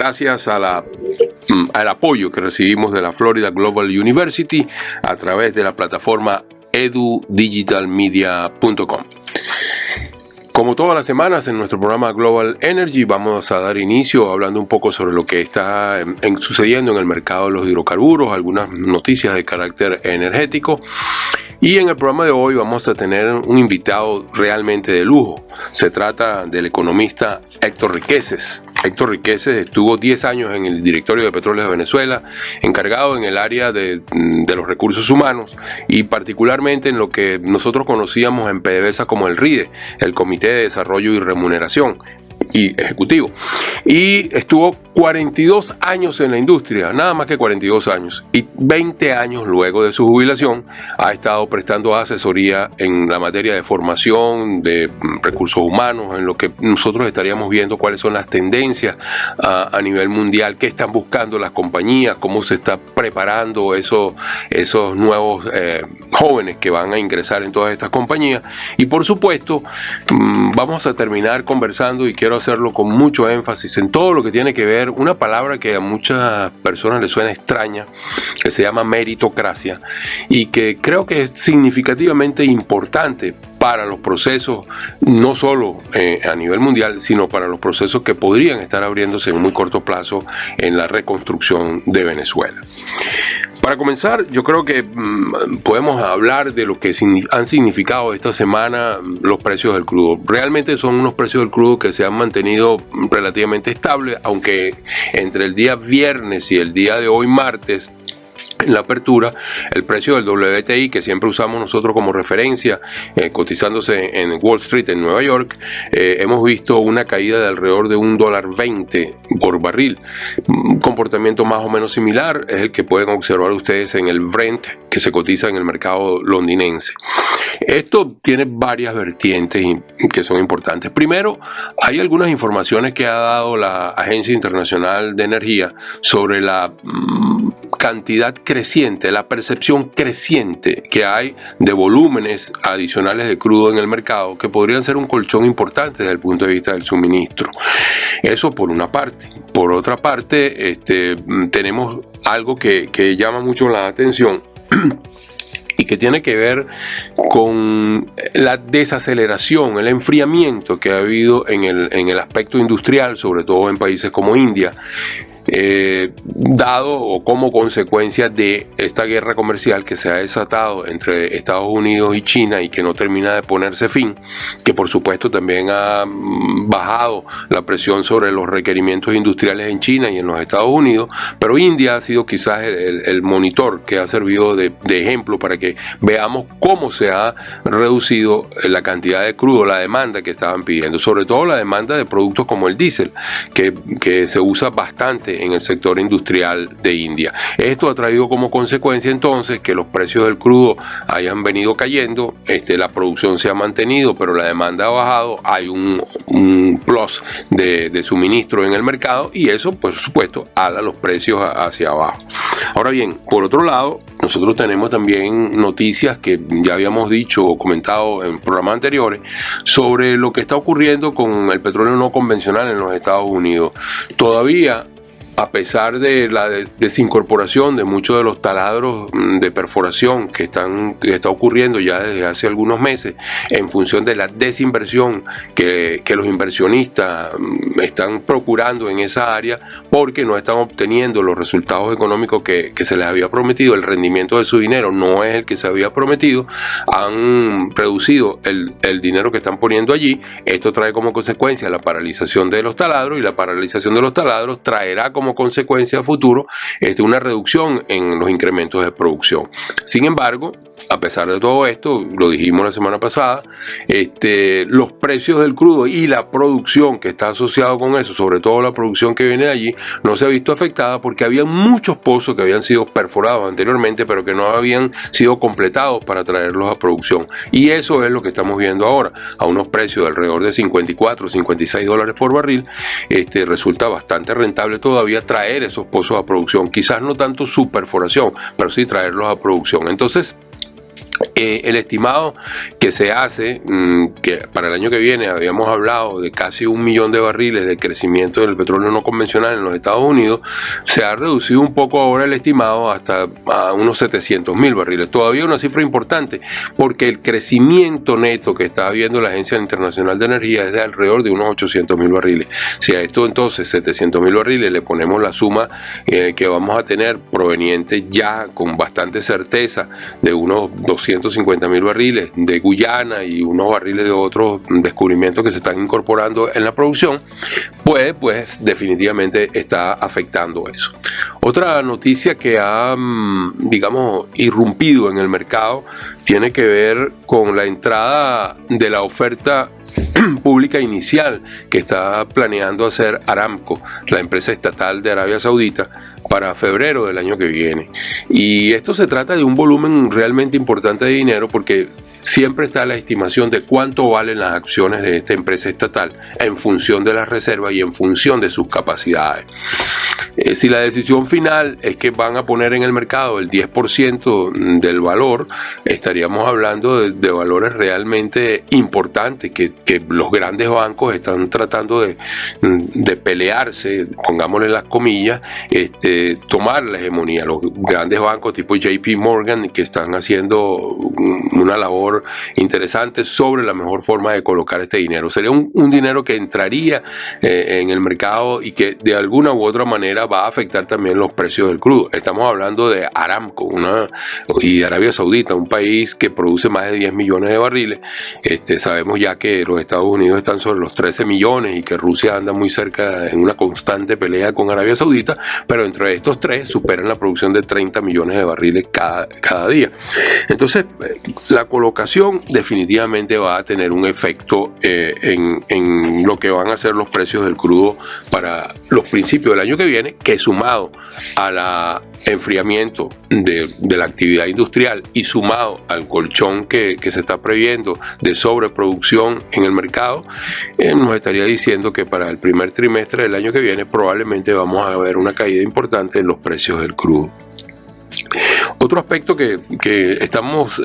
gracias al apoyo que recibimos de la Florida Global University a través de la plataforma edudigitalmedia.com. Como todas las semanas en nuestro programa Global Energy vamos a dar inicio hablando un poco sobre lo que está sucediendo en el mercado de los hidrocarburos, algunas noticias de carácter energético. Y en el programa de hoy vamos a tener un invitado realmente de lujo. Se trata del economista Héctor Riqueses. Héctor Riqueses estuvo 10 años en el Directorio de Petróleos de Venezuela, encargado en el área de los recursos humanos y particularmente en lo que nosotros conocíamos en PDVSA como el RIDE, el Comité de Desarrollo y Remuneración y Ejecutivo. Y estuvo 42 años en la industria, nada más que 42 años, y 20 años luego de su jubilación ha estado prestando asesoría en la materia de formación, de recursos humanos, en lo que nosotros estaríamos viendo cuáles son las tendencias a nivel mundial, qué están buscando las compañías, cómo se está preparando esos nuevos jóvenes que van a ingresar en todas estas compañías. Y por supuesto, vamos a terminar conversando, y quiero hacerlo con mucho énfasis en todo lo que tiene que ver una palabra que a muchas personas les suena extraña, que se llama meritocracia, y que creo que es significativamente importante para los procesos, no solo a nivel mundial, sino para los procesos que podrían estar abriéndose en muy corto plazo en la reconstrucción de Venezuela. Para comenzar, yo creo que podemos hablar de lo que han significado esta semana los precios del crudo. Realmente son unos precios del crudo que se han mantenido relativamente estables, aunque entre el día viernes y el día de hoy martes, en la apertura, el precio del WTI, que siempre usamos nosotros como referencia, cotizándose en Wall Street en Nueva York, hemos visto una caída de alrededor de $1.20 por barril. Un comportamiento más o menos similar es el que pueden observar ustedes en el Brent, que se cotiza en el mercado londinense. Esto tiene varias vertientes que son importantes. Primero, hay algunas informaciones que ha dado la Agencia Internacional de Energía sobre la cantidad creciente, la percepción creciente que hay de volúmenes adicionales de crudo en el mercado que podrían ser un colchón importante desde el punto de vista del suministro. Eso por una parte. Por otra parte, tenemos algo que llama mucho la atención y que tiene que ver con la desaceleración, el enfriamiento que ha habido en el aspecto industrial, sobre todo en países como India, dado o como consecuencia de esta guerra comercial que se ha desatado entre Estados Unidos y China y que no termina de ponerse fin, que por supuesto también ha bajado la presión sobre los requerimientos industriales en China y en los Estados Unidos, pero India ha sido quizás el monitor que ha servido de ejemplo para que veamos cómo se ha reducido la cantidad de crudo, la demanda que estaban pidiendo, sobre todo la demanda de productos como el diésel, que se usa bastante en el sector industrial de India. Esto ha traído como consecuencia entonces que los precios del crudo hayan venido cayendo, la producción se ha mantenido, pero la demanda ha bajado, hay un plus de suministro en el mercado y eso, por supuesto, ala los precios hacia abajo. Ahora bien, por otro lado, nosotros tenemos también noticias que ya habíamos dicho o comentado en programas anteriores sobre lo que está ocurriendo con el petróleo no convencional en los Estados Unidos. Todavía, a pesar de la desincorporación de muchos de los taladros de perforación que está ocurriendo ya desde hace algunos meses, en función de la desinversión que los inversionistas están procurando en esa área, porque no están obteniendo los resultados económicos que se les había prometido, el rendimiento de su dinero no es el que se había prometido, han reducido el dinero que están poniendo allí. Esto trae como consecuencia la paralización de los taladros, y la paralización de los taladros traerá como consecuencia a futuro una reducción en los incrementos de producción. Sin embargo, a pesar de todo esto, lo dijimos la semana pasada, los precios del crudo y la producción que está asociado con eso, sobre todo la producción que viene de allí, no se ha visto afectada porque había muchos pozos que habían sido perforados anteriormente, pero que no habían sido completados para traerlos a producción. Y eso es lo que estamos viendo ahora, a unos precios de alrededor de $54, $56 por barril. Resulta bastante rentable todavía traer esos pozos a producción, quizás no tanto su perforación, pero sí traerlos a producción. Entonces, El estimado que se hace, que para el año que viene habíamos hablado de casi 1 millón de barriles de crecimiento del petróleo no convencional en los Estados Unidos, se ha reducido un poco ahora el estimado hasta a unos 700.000 barriles. Todavía una cifra importante, porque el crecimiento neto que está viendo la Agencia Internacional de Energía es de alrededor de unos 800.000 barriles. Si a esto entonces 700.000 barriles le ponemos la suma que vamos a tener proveniente ya con bastante certeza de unos 250.000 barriles de Guyana y unos barriles de otros descubrimientos que se están incorporando en la producción, pues definitivamente está afectando eso. Otra noticia que ha, digamos, irrumpido en el mercado tiene que ver con la entrada de la oferta pública inicial que está planeando hacer Aramco, la empresa estatal de Arabia Saudita, para febrero del año que viene. Y esto se trata de un volumen realmente importante de dinero, porque siempre está la estimación de cuánto valen las acciones de esta empresa estatal en función de las reservas y en función de sus capacidades. Si la decisión final es que van a poner en el mercado el 10% del valor, estaríamos hablando de valores realmente importantes que los grandes bancos están tratando de pelearse, pongámosle las comillas, tomar la hegemonía. Los grandes bancos tipo JP Morgan, que están haciendo una labor interesante sobre la mejor forma de colocar este dinero. Sería un dinero que entraría en el mercado y que de alguna u otra manera va a afectar también los precios del crudo. Estamos hablando de Aramco y de Arabia Saudita, un país que produce más de 10 millones de barriles. Sabemos ya que los Estados Unidos están sobre los 13 millones y que Rusia anda muy cerca en una constante pelea con Arabia Saudita, pero entre estos tres superan la producción de 30 millones de barriles cada día. Entonces, la colocación definitivamente va a tener un efecto en lo que van a ser los precios del crudo para los principios del año que viene, que sumado al enfriamiento de la actividad industrial y sumado al colchón que se está previendo de sobreproducción en el mercado, nos estaría diciendo que para el primer trimestre del año que viene probablemente vamos a ver una caída importante en los precios del crudo. Otro aspecto que estamos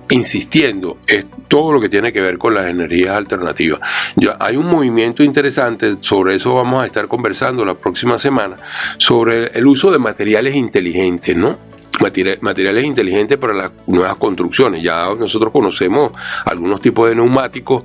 insistiendo es todo lo que tiene que ver con las energías alternativas. Ya hay un movimiento interesante, sobre eso vamos a estar conversando la próxima semana, sobre el uso de materiales inteligentes, ¿no? Materiales inteligentes para las nuevas construcciones. Ya nosotros conocemos algunos tipos de neumáticos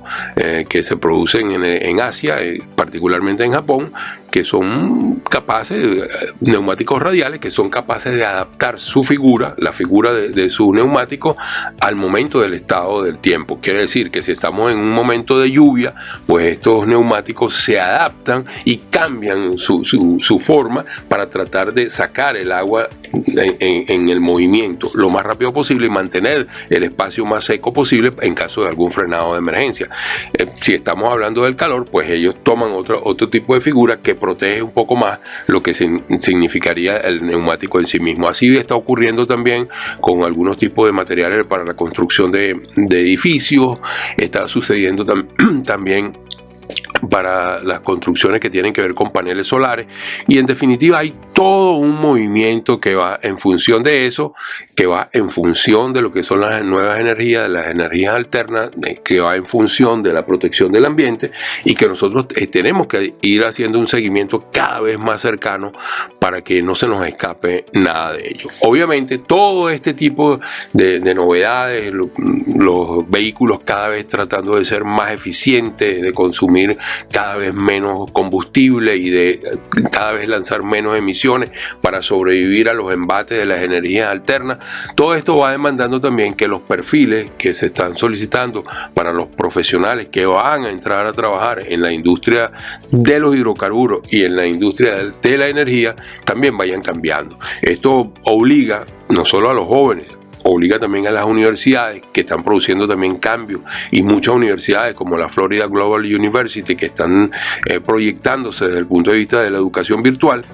que se producen en Asia, particularmente en Japón, que son capaces, neumáticos radiales, que son capaces de adaptar su figura, la figura de su neumático, al momento del estado del tiempo. Quiere decir que si estamos en un momento de lluvia, pues estos neumáticos se adaptan y cambian su forma para tratar de sacar el agua en el movimiento lo más rápido posible y mantener el espacio más seco posible en caso de algún frenado de emergencia. Si estamos hablando del calor, pues ellos toman otro tipo de figura que protege un poco más lo que significaría el neumático en sí mismo. Así está ocurriendo también con algunos tipos de materiales para la construcción de edificios, está sucediendo también para las construcciones que tienen que ver con paneles solares, y en definitiva hay todo un movimiento que va en función de eso, que va en función de lo que son las nuevas energías, de las energías alternas, que va en función de la protección del ambiente, y que nosotros tenemos que ir haciendo un seguimiento cada vez más cercano para que no se nos escape nada de ello. Obviamente todo este tipo de novedades, los vehículos cada vez tratando de ser más eficientes, de consumir cada vez menos combustible y de cada vez lanzar menos emisiones para sobrevivir a los embates de las energías alternas. Todo esto va demandando también que los perfiles que se están solicitando para los profesionales que van a entrar a trabajar en la industria de los hidrocarburos y en la industria de la energía también vayan cambiando. Esto obliga no solo a los jóvenes, obliga también a las universidades que están produciendo también cambios, y muchas universidades como la Florida Global University que están proyectándose desde el punto de vista de la educación virtual,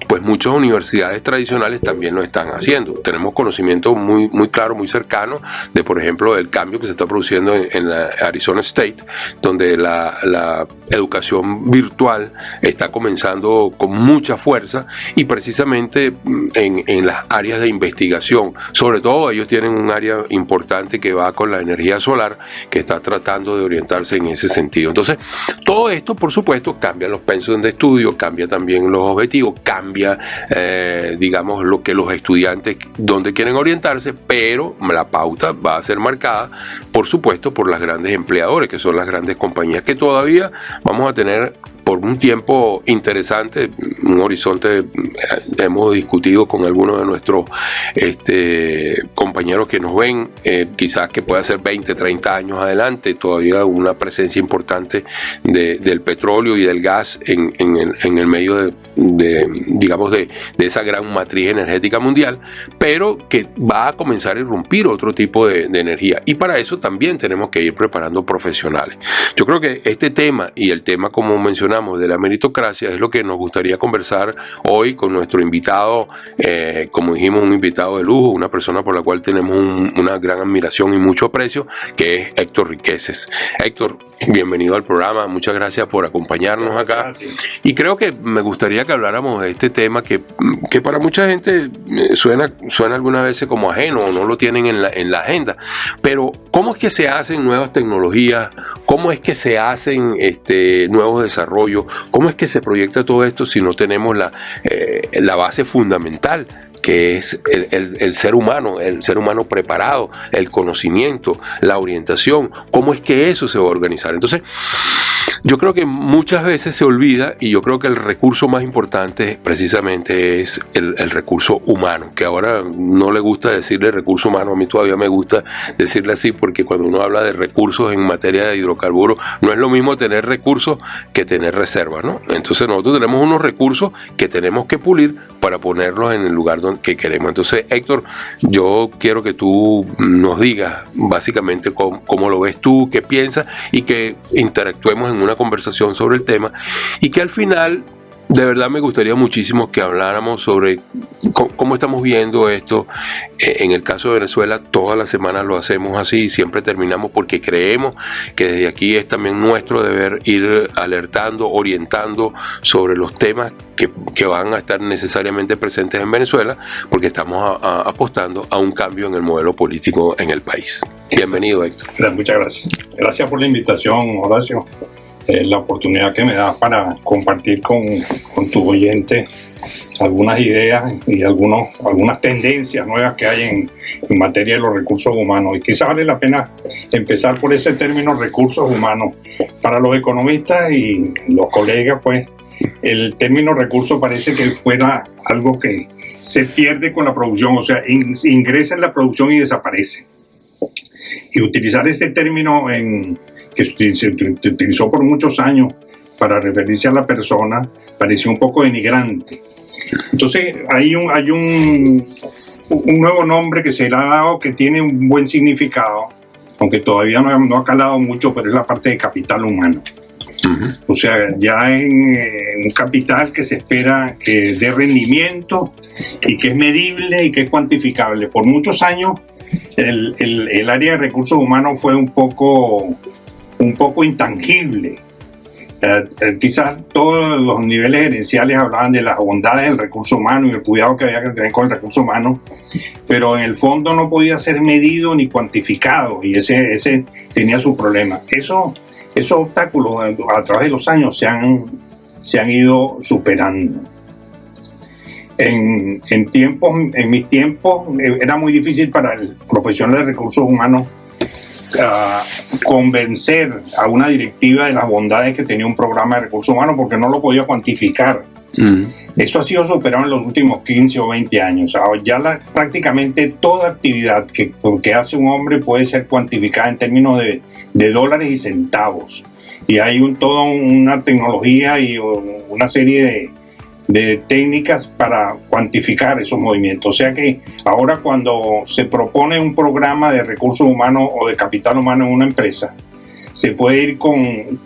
pues muchas universidades tradicionales también lo están haciendo. Tenemos conocimiento muy claro, muy cercano de, por ejemplo, el cambio que se está produciendo en la Arizona State, donde la educación virtual está comenzando con mucha fuerza, y precisamente en las áreas de investigación, sobre todo ellos tienen un área importante que va con la energía solar, que está tratando de orientarse en ese sentido. Entonces, todo esto, por supuesto, cambia los pensos de estudio, cambia también los objetivos, cambia, digamos, lo que los estudiantes, donde quieren orientarse, pero la pauta va a ser marcada, por supuesto, por las grandes empleadores, que son las grandes compañías, que todavía vamos a tener por un tiempo interesante, un horizonte. Hemos discutido con algunos de nuestros compañeros que nos ven, quizás que pueda ser 20, 30 años adelante, todavía una presencia importante del petróleo y del gas en el medio digamos de esa gran matriz energética mundial, pero que va a comenzar a irrumpir otro tipo de energía, y para eso también tenemos que ir preparando profesionales. Yo creo que este tema y el tema, como mencionamos, de la meritocracia, es lo que nos gustaría conversar hoy con nuestro invitado, como dijimos, un invitado de lujo, una persona por la cual tenemos una gran admiración y mucho aprecio, que es Héctor Riqueses. Héctor, bienvenido al programa, muchas gracias por acompañarnos acá. Y creo que me gustaría que habláramos de este tema que para mucha gente suena algunas veces como ajeno, o no lo tienen en la agenda, pero ¿cómo es que se hacen nuevas tecnologías? ¿Cómo es que se hacen nuevos desarrollos? ¿Cómo es que se proyecta todo esto si no tenemos la base fundamental, que es el ser humano preparado, el conocimiento, la orientación? ¿Cómo es que eso se va a organizar? Entonces, yo creo que muchas veces se olvida, y yo creo que el recurso más importante precisamente es el recurso humano, que ahora no le gusta decirle recurso humano, a mí todavía me gusta decirle así, porque cuando uno habla de recursos en materia de hidrocarburos, no es lo mismo tener recursos que tener reservas, ¿no? Entonces nosotros tenemos unos recursos que tenemos que pulir para ponerlos en el lugar que queremos. Entonces, Héctor, yo quiero que tú nos digas básicamente cómo lo ves tú, qué piensas, y que interactuemos en una conversación sobre el tema, y que al final, de verdad me gustaría muchísimo que habláramos sobre cómo estamos viendo esto. En el caso de Venezuela, todas las semanas lo hacemos así, siempre terminamos, porque creemos que desde aquí es también nuestro deber ir alertando, orientando sobre los temas que van a estar necesariamente presentes en Venezuela, porque estamos apostando a un cambio en el modelo político en el país. Bienvenido, Héctor. Muchas gracias. Gracias por la invitación, Horacio. La oportunidad que me das para compartir con tu oyente algunas ideas y algunas tendencias nuevas que hay en materia de los recursos humanos. Y quizá vale la pena empezar por ese término, recursos humanos. Para los economistas y los colegas, pues, el término recurso parece que fuera algo que se pierde con la producción, o sea, ingresa en la producción y desaparece. Y utilizar ese término que se utilizó por muchos años para referirse a la persona, parecía un poco denigrante. Entonces hay un nuevo nombre que se le ha dado, que tiene un buen significado, aunque todavía no ha calado mucho, pero es la parte de capital humano. O sea, ya en un capital que se espera que dé rendimiento y que es medible y que es cuantificable. Por muchos años el área de recursos humanos fue un poco intangible. Quizás todos los niveles gerenciales hablaban de las bondades del recurso humano y el cuidado que había que tener con el recurso humano, pero en el fondo no podía ser medido ni cuantificado, y ese tenía su problema. Esos obstáculos a través de los años se han ido superando. En mis tiempos era muy difícil para el profesional de recursos humanos convencer a una directiva de las bondades que tenía un programa de recursos humanos, porque no lo podía cuantificar. Eso ha sido superado en los últimos 15 o 20 años. O sea, ya prácticamente toda actividad que hace un hombre puede ser cuantificada en términos de dólares y centavos. Y hay toda una tecnología y una serie de técnicas para cuantificar esos movimientos. O sea que ahora, cuando se propone un programa de recursos humanos o de capital humano en una empresa, se puede ir con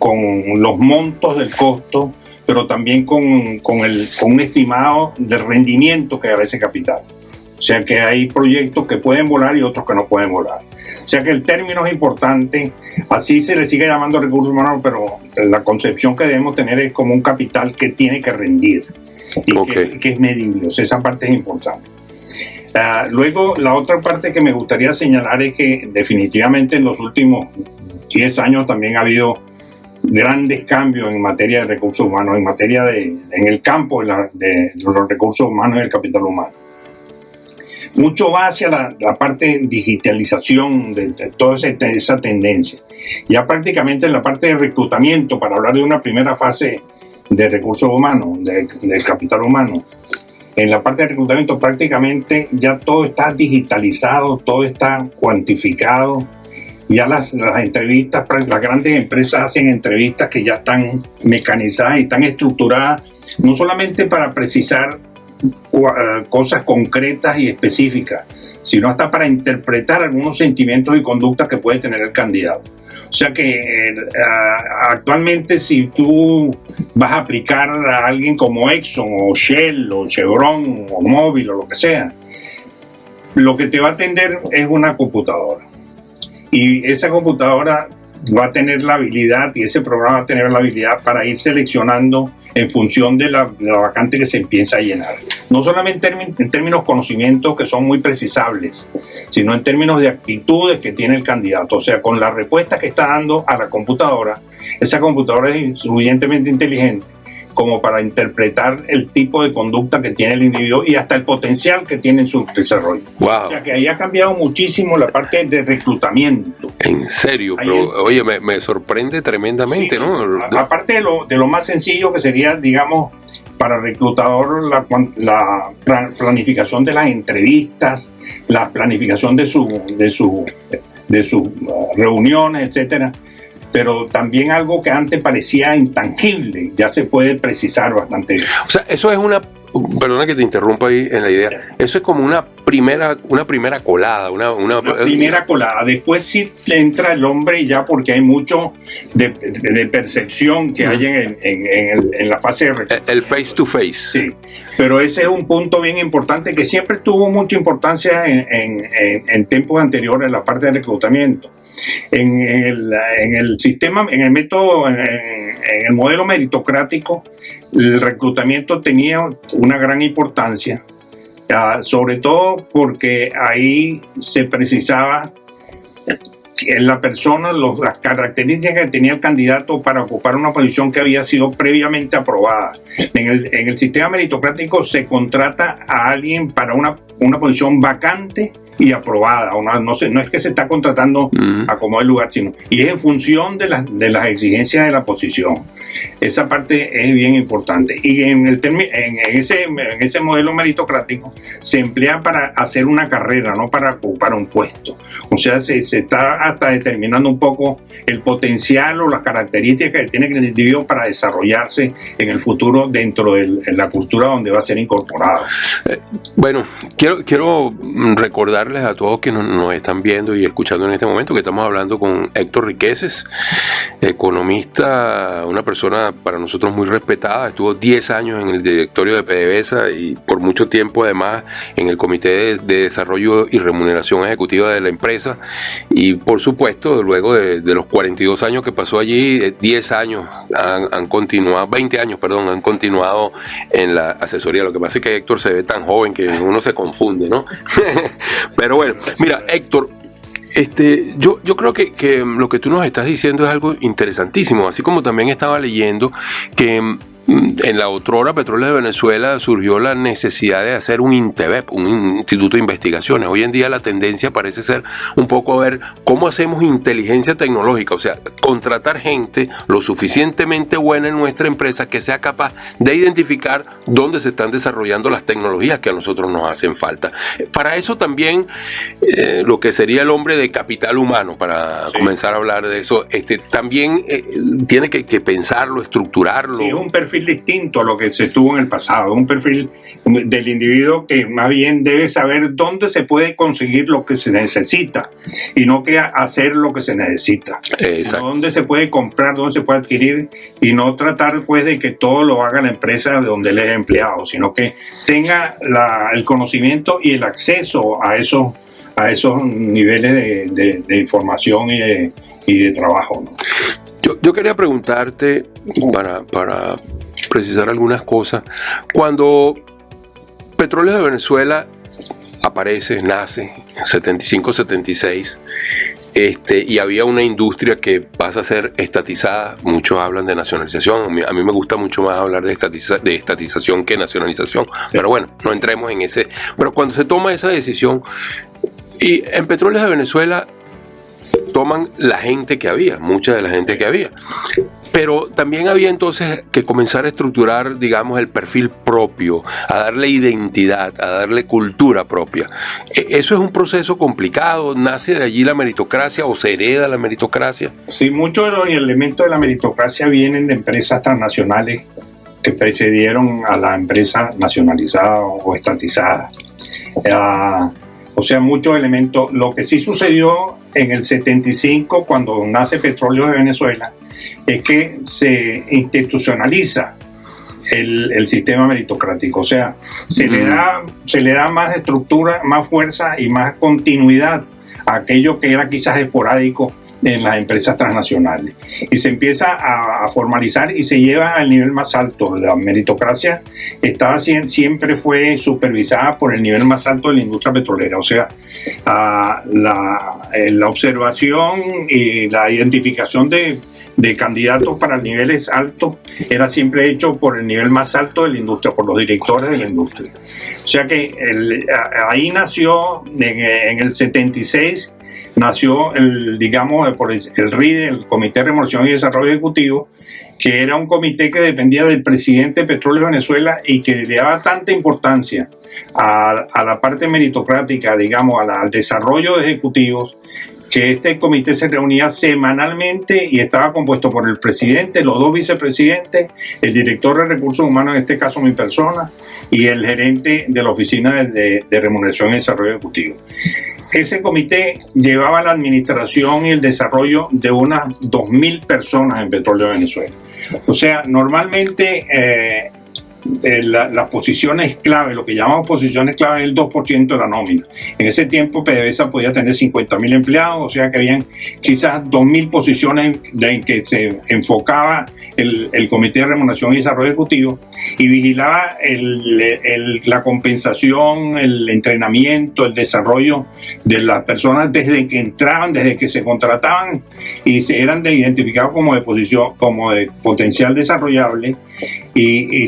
los montos del costo, pero también con un estimado del rendimiento que da ese capital. O sea que hay proyectos que pueden volar y otros que no pueden volar. O sea que el término es importante. Así se le sigue llamando recursos humanos, pero la concepción que debemos tener es como un capital que tiene que rendir y que es medible. O sea, esa parte es importante. Luego, la otra parte que me gustaría señalar es que definitivamente en los últimos 10 años también ha habido grandes cambios en materia de recursos humanos, en el campo de los recursos humanos y el capital humano. Mucho va hacia la parte de digitalización de toda esa tendencia. Ya prácticamente en la parte de reclutamiento, para hablar de una primera fase de recursos humanos, de capital humano, en la parte de reclutamiento prácticamente ya todo está digitalizado, todo está cuantificado. Ya las entrevistas, las grandes empresas hacen entrevistas que ya están mecanizadas y están estructuradas, no solamente para precisar cosas concretas y específicas, sino hasta para interpretar algunos sentimientos y conductas que puede tener el candidato. O sea que actualmente si tú vas a aplicar a alguien como Exxon o Shell o Chevron o Móvil o lo que sea, lo que te va a atender es una computadora. Y esa computadora va a tener la habilidad, y ese programa va a tener la habilidad para ir seleccionando en función de la vacante que se empieza a llenar. No solamente en términos de conocimientos que son muy precisables, sino en términos de actitudes que tiene el candidato. O sea, con la respuesta que está dando a la computadora, esa computadora es suficientemente inteligente como para interpretar el tipo de conducta que tiene el individuo y hasta el potencial que tiene en su desarrollo. Wow. O sea que ahí ha cambiado muchísimo la parte de reclutamiento. En serio, pero oye, me sorprende tremendamente, sí, ¿no? Aparte de lo más sencillo que sería, digamos, para el reclutador la planificación de las entrevistas, la planificación de sus reuniones, etcétera. Pero también algo que antes parecía intangible, ya se puede precisar bastante bien. O sea, eso es perdona que te interrumpa ahí en la idea, eso es como una primera colada, una primera colada. Después sí entra el hombre ya, porque hay mucho de percepción que hay en la fase de reclutamiento. El face to face. Sí, pero ese es un punto bien importante que siempre tuvo mucha importancia en tiempos anteriores en la parte de reclutamiento. En el sistema, en el método, en el modelo meritocrático, el reclutamiento tenía una gran importancia, sobre todo porque ahí se precisaba en la persona las características que tenía el candidato para ocupar una posición que había sido previamente aprobada. En el sistema meritocrático se contrata a alguien para una posición vacante y aprobada. No es que se está contratando a como el lugar, sino y es en función de las exigencias de la posición. Esa parte es bien importante. Y en ese modelo meritocrático se emplea para hacer una carrera, no para ocupar un puesto. O sea, se está hasta determinando un poco el potencial o las características que tiene el individuo para desarrollarse en el futuro dentro de la cultura donde va a ser incorporado. Bueno, quiero recordarles a todos que nos están viendo y escuchando en este momento que estamos hablando con Héctor Riqueses, economista, una persona para nosotros muy respetada. Estuvo 10 años en el directorio de PDVSA y por mucho tiempo además en el Comité de Desarrollo y Remuneración Ejecutiva de la empresa, y por supuesto luego de los 42 años que pasó allí, 10 años han continuado, 20 años, perdón, han continuado en la asesoría. Lo que pasa es que Héctor se ve tan joven que uno se confunde, ¿no? Pero bueno, mira, Héctor, yo creo que lo que tú nos estás diciendo es algo interesantísimo, así como también estaba leyendo que en la otrora Petróleos de Venezuela surgió la necesidad de hacer un INTEVEP, un instituto de investigaciones. Hoy en día la tendencia parece ser un poco a ver cómo hacemos inteligencia tecnológica, o sea, contratar gente lo suficientemente buena en nuestra empresa que sea capaz de identificar dónde se están desarrollando las tecnologías que a nosotros nos hacen falta. Para eso también lo que sería el hombre de capital humano, para comenzar a hablar de eso, también tiene que pensarlo, estructurarlo. Sí, un perfil distinto a lo que se tuvo en el pasado, un perfil del individuo que más bien debe saber dónde se puede conseguir lo que se necesita y no que hacer lo que se necesita, sino dónde se puede comprar, dónde se puede adquirir, y no tratar pues de que todo lo haga la empresa donde él es empleado, sino que tenga el conocimiento y el acceso a esos niveles de información y de trabajo, ¿no? Yo quería preguntarte, para precisar algunas cosas, cuando Petróleos de Venezuela aparece, nace en 75-76. Y había una industria que pasa a ser estatizada. Muchos hablan de nacionalización. A mí me gusta mucho más hablar de estatización que nacionalización. Sí. Pero bueno, no entremos en ese. Pero cuando se toma esa decisión, y en Petróleos de Venezuela toman la gente que había, mucha de la gente que había. Pero también había entonces que comenzar a estructurar, digamos, el perfil propio, a darle identidad, a darle cultura propia. ¿Eso es un proceso complicado? ¿Nace de allí la meritocracia o se hereda la meritocracia? Sí, muchos de los elementos de la meritocracia vienen de empresas transnacionales que precedieron a la empresa nacionalizada o estatizada. O sea, muchos elementos. Lo que sí sucedió en el 75, cuando nace Petróleo de Venezuela, es que se institucionaliza el sistema meritocrático. O sea, se le da más estructura, más fuerza y más continuidad a aquello que era quizás esporádico en las empresas transnacionales. Y se empieza a formalizar y se lleva al nivel más alto. La meritocracia siempre fue supervisada por el nivel más alto de la industria petrolera. O sea, la observación y la identificación de candidatos para niveles altos era siempre hecho por el nivel más alto de la industria, por los directores de la industria. O sea que ahí nació en el 76, nació el RIDE, el Comité de Remodelación y Desarrollo Ejecutivo, que era un comité que dependía del presidente de Petróleos de Venezuela y que le daba tanta importancia a la parte meritocrática, digamos, al desarrollo de ejecutivos, que este comité se reunía semanalmente y estaba compuesto por el presidente, los dos vicepresidentes, el director de recursos humanos, en este caso mi persona, y el gerente de la oficina de remuneración y desarrollo ejecutivo. Ese comité llevaba la administración y el desarrollo de unas 2.000 personas en Petróleo de Venezuela. O sea, normalmente las posiciones clave, lo que llamamos posiciones clave, es el 2% de la nómina. En ese tiempo PDVSA podía tener 50.000 empleados, o sea que habían quizás 2.000 posiciones en que se enfocaba el Comité de Remuneración y Desarrollo Ejecutivo y vigilaba la compensación, el entrenamiento, el desarrollo de las personas desde que entraban, desde que se contrataban y eran identificados como de potencial desarrollable. Y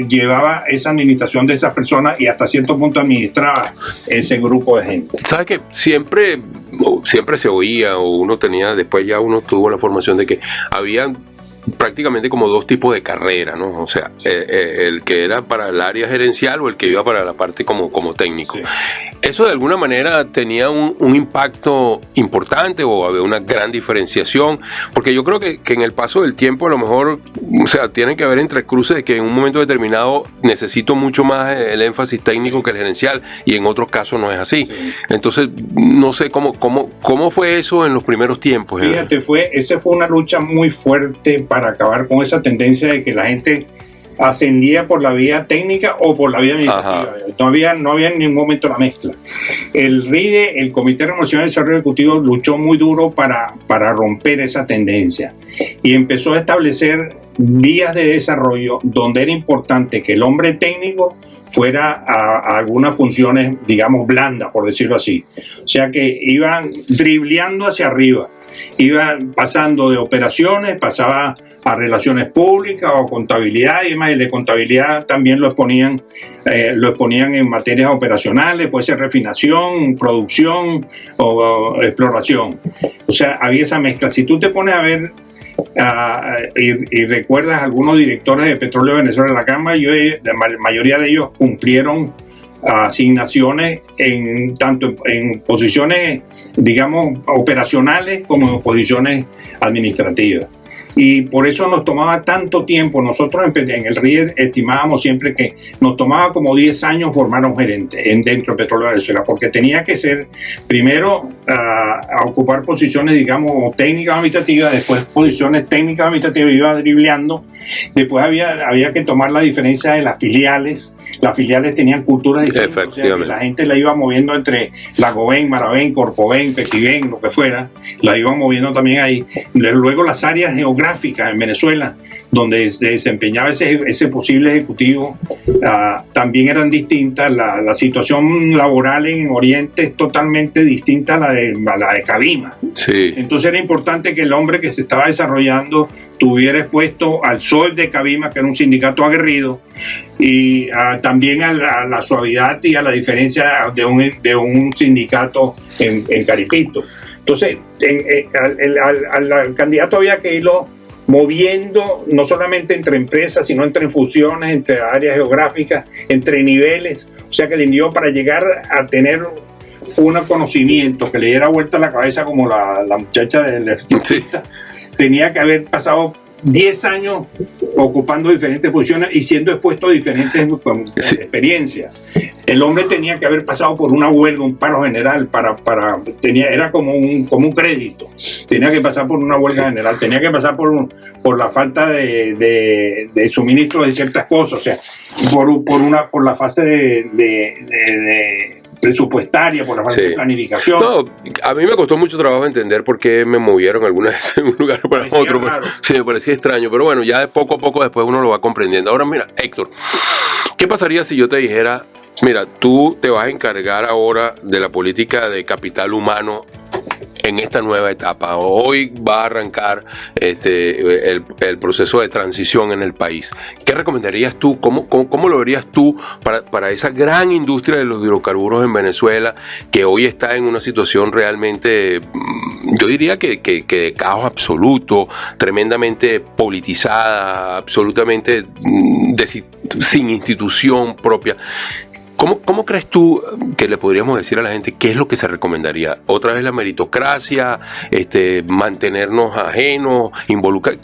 llevaba esa administración de esas personas y hasta cierto punto administraba ese grupo de gente. ¿Sabes qué? Siempre se oía, o después ya uno tuvo la formación de que había prácticamente como dos tipos de carrera, ¿no? O sea, el que era para el área gerencial o el que iba para la parte como técnico. Sí. ¿Eso de alguna manera tenía un impacto importante o había una gran diferenciación? Porque yo creo que en el paso del tiempo a lo mejor, o sea, tiene que haber entrecruces de que en un momento determinado necesito mucho más el énfasis técnico que el gerencial y en otros casos no es así. Sí. Entonces, no sé cómo fue eso en los primeros tiempos. Fíjate, esa fue una lucha muy fuerte para acabar con esa tendencia de que la gente ascendía por la vía técnica o por la vía administrativa. No había en ningún momento la mezcla. El RIDE, el Comité de Remuneración y Desarrollo Ejecutivo, luchó muy duro para romper esa tendencia y empezó a establecer vías de desarrollo donde era importante que el hombre técnico fuera a algunas funciones, digamos, blandas, por decirlo así. O sea que iban dribleando hacia arriba, iban pasando de operaciones, pasaba a relaciones públicas o contabilidad y demás. Y de contabilidad también lo exponían en materias operacionales, puede ser refinación, producción o exploración. O sea, había esa mezcla. Si tú te pones a ver y recuerdas algunos directores de Petróleo de Venezuela, la mayoría de ellos cumplieron asignaciones tanto en posiciones, digamos, operacionales como en posiciones administrativas. Y por eso nos tomaba tanto tiempo. Nosotros en el RIE estimábamos siempre que nos tomaba como 10 años formar a un gerente dentro de Petróleo de Venezuela, porque tenía que ser primero a ocupar posiciones, digamos, técnicas administrativas, después posiciones técnicas administrativas, iba dribleando. Después había que tomar la diferencia de las filiales. Las filiales tenían culturas distintas, o sea que la gente la iba moviendo entre la Goven, Maraven, Corpoven, Petiven, lo que fuera, la iban moviendo también ahí. Luego las áreas geográficas geográficas en Venezuela donde se desempeñaba ese posible ejecutivo, también eran distintas. La situación laboral en Oriente es totalmente distinta a la de Cabima. Sí. Entonces era importante que el hombre que se estaba desarrollando tuviera expuesto al sol de Cabima, que era un sindicato aguerrido, y también a la suavidad y a la diferencia de un sindicato en Caripito. Entonces, al candidato había que irlo moviendo, no solamente entre empresas, sino entre fusiones, entre áreas geográficas, entre niveles. O sea, que le dio para llegar a tener un conocimiento que le diera vuelta a la cabeza como la muchacha del electricista. Sí. Tenía que haber pasado 10 años ocupando diferentes posiciones y siendo expuesto a diferentes experiencias. El hombre tenía que haber pasado por una huelga, un paro general, era como un crédito. Tenía que pasar por una huelga general, tenía que pasar por la falta de suministro de ciertas cosas, o sea, por la fase de presupuestaria, por la fase de planificación. No, a mí me costó mucho trabajo entender por qué me movieron algunas veces de un lugar para otro. Sí, me parecía extraño, pero bueno, ya de poco a poco después uno lo va comprendiendo. Ahora mira, Héctor, ¿qué pasaría si yo te dijera, mira, tú te vas a encargar ahora de la política de capital humano en esta nueva etapa? Hoy va a arrancar el proceso de transición en el país. ¿Qué recomendarías tú? ¿Cómo lo verías tú para esa gran industria de los hidrocarburos en Venezuela, que hoy está en una situación realmente, yo diría que de caos absoluto, tremendamente politizada, absolutamente sin institución propia? ¿Cómo crees tú que le podríamos decir a la gente qué es lo que se recomendaría? ¿Otra vez la meritocracia? ¿Mantenernos ajenos? ¿Involucrar?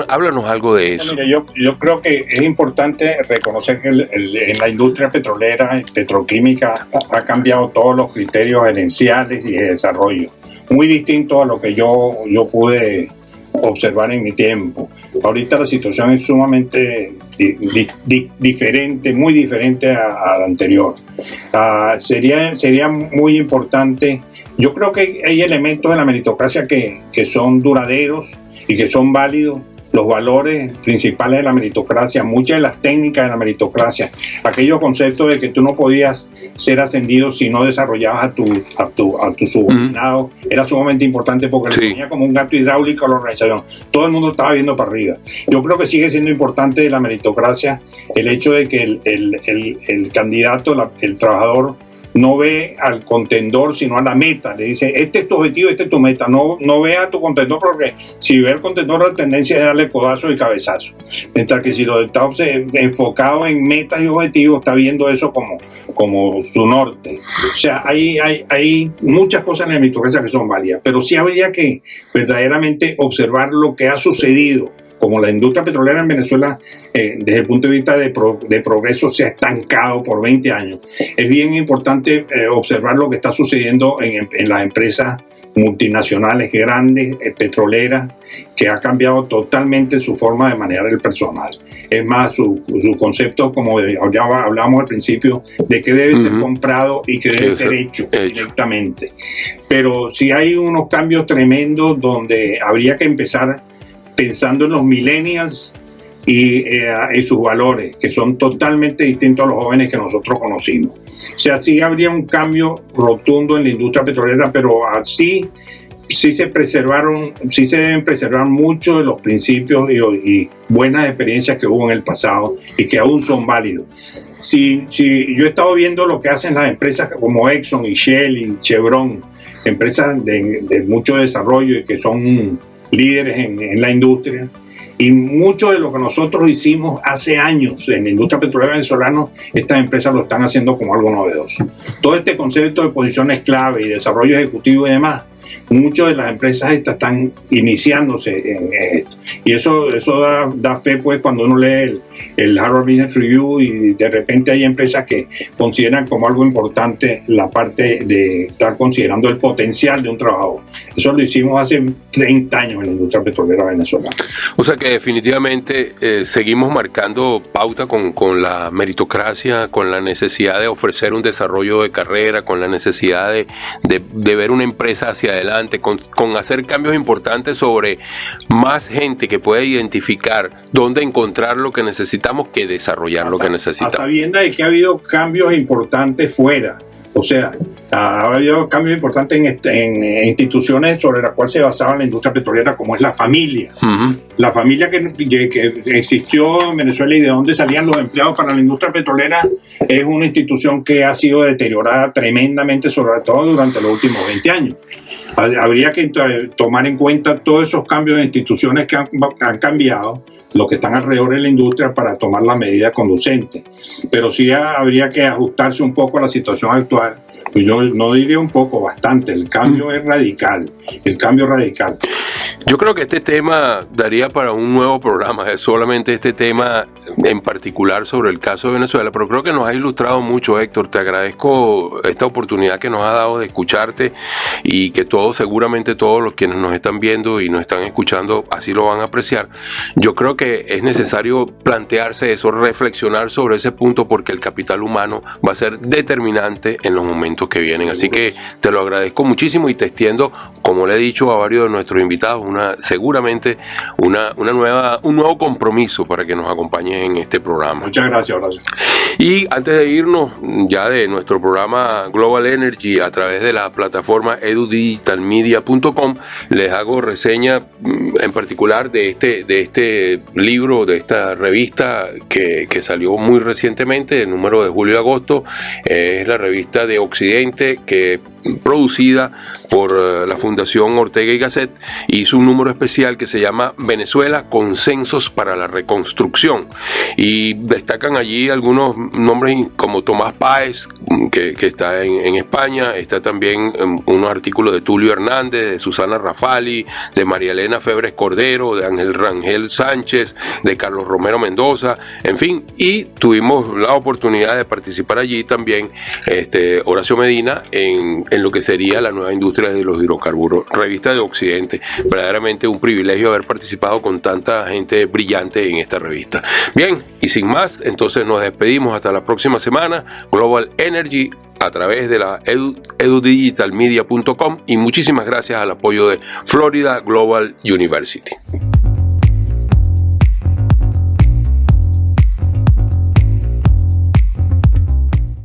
Háblanos algo de eso. Mira, yo creo que es importante reconocer que en la industria petrolera y petroquímica ha cambiado todos los criterios gerenciales y de desarrollo. Muy distinto a lo que yo pude observar en mi tiempo. Ahorita la situación es sumamente diferente, muy diferente a la anterior. Sería muy importante. Yo creo que hay elementos de la meritocracia que son duraderos y que son válidos. Los valores principales de la meritocracia, muchas de las técnicas de la meritocracia, aquellos conceptos de que tú no podías ser ascendido si no desarrollabas a tu subordinado, era sumamente importante porque le tenía como un gato hidráulico a la organización. Todo el mundo estaba viendo para arriba. Yo creo que sigue siendo importante de la meritocracia el hecho de que el candidato, el trabajador, no ve al contendor sino a la meta. Le dice, este es tu objetivo, este es tu meta. No ve a tu contendor, porque si ve al contendor la tendencia es darle codazo y cabezazo, mientras que si lo está enfocado en metas y objetivos, está viendo eso como su norte. O sea, hay muchas cosas en la meritocracia que son válidas, pero sí habría que verdaderamente observar lo que ha sucedido. Como la industria petrolera en Venezuela, desde el punto de vista de progreso, se ha estancado por 20 años. Es bien importante observar lo que está sucediendo en las empresas multinacionales grandes, petroleras, que ha cambiado totalmente su forma de manejar el personal. Es más, su concepto, como ya hablábamos al principio, de que debe ser comprado y que debe ser hecho directamente. Pero sí hay unos cambios tremendos donde habría que empezar pensando en los millennials y sus valores, que son totalmente distintos a los jóvenes que nosotros conocimos. O sea, sí habría un cambio rotundo en la industria petrolera, pero así sí se deben preservar muchos de los principios y buenas experiencias que hubo en el pasado y que aún son válidos. Si yo he estado viendo lo que hacen las empresas como Exxon y Shell y Chevron, empresas de mucho desarrollo y que son líderes en la industria, y mucho de lo que nosotros hicimos hace años en la industria petrolera venezolana, estas empresas lo están haciendo como algo novedoso. Todo este concepto de posiciones clave y desarrollo ejecutivo y demás, muchas de las empresas estas están iniciándose en esto. Y eso da fe, pues, cuando uno lee el Harvard Business Review y de repente hay empresas que consideran como algo importante la parte de estar considerando el potencial de un trabajador. Eso lo hicimos hace 30 años en la industria petrolera venezolana. O sea que definitivamente seguimos marcando pauta con la meritocracia, con la necesidad de ofrecer un desarrollo de carrera, con la necesidad de ver una empresa hacia adelante, con hacer cambios importantes sobre más gente que pueda identificar dónde encontrar lo que necesitamos que desarrollar lo que necesitamos. A sabiendas de que ha habido cambios importantes fuera. O sea, ha habido cambios importantes en instituciones sobre las cuales se basaba la industria petrolera, como es la familia. Uh-huh. La familia que existió en Venezuela y de donde salían los empleados para la industria petrolera es una institución que ha sido deteriorada tremendamente, sobre todo durante los últimos 20 años. Habría que tomar en cuenta todos esos cambios de instituciones que han cambiado, los que están alrededor de la industria, para tomar las medidas conducentes. Pero sí habría que ajustarse un poco a la situación actual. Pues yo no diría un poco, bastante. El cambio es radical. El cambio es radical. Yo creo que este tema daría para un nuevo programa, es solamente este tema en particular sobre el caso de Venezuela, pero creo que nos ha ilustrado mucho, Héctor. Te agradezco esta oportunidad que nos ha dado de escucharte y que seguramente todos los quienes nos están viendo y nos están escuchando así lo van a apreciar. Yo creo que es necesario plantearse eso, reflexionar sobre ese punto, porque el capital humano va a ser determinante en los momentos que vienen. Así que te lo agradezco muchísimo y te extiendo, como le he dicho a varios de nuestros invitados, seguramente un nuevo compromiso para que nos acompañen en este programa. Muchas gracias, Horacio. Y antes de irnos ya de nuestro programa Global Energy a través de la plataforma edudigitalmedia.com, les hago reseña en particular de este libro, de esta revista que salió muy recientemente, el número de julio y agosto. Es la revista de Occidente, que producida por la Fundación Ortega y Gasset, hizo un número especial que se llama Venezuela, Consensos para la Reconstrucción, y destacan allí algunos nombres como Tomás Páez, que está en España. Está también unos artículos de Tulio Hernández, de Susana Rafali, de María Elena Febres Cordero, de Ángel Rangel Sánchez, de Carlos Romero Mendoza, en fin, y tuvimos la oportunidad de participar allí también Horacio Medina en lo que sería la nueva industria de los hidrocarburos, revista de Occidente. Verdaderamente un privilegio haber participado con tanta gente brillante en esta revista. Bien, y sin más, entonces nos despedimos hasta la próxima semana. Global Energy a través de la edudigitalmedia.com, y muchísimas gracias al apoyo de Florida Global University.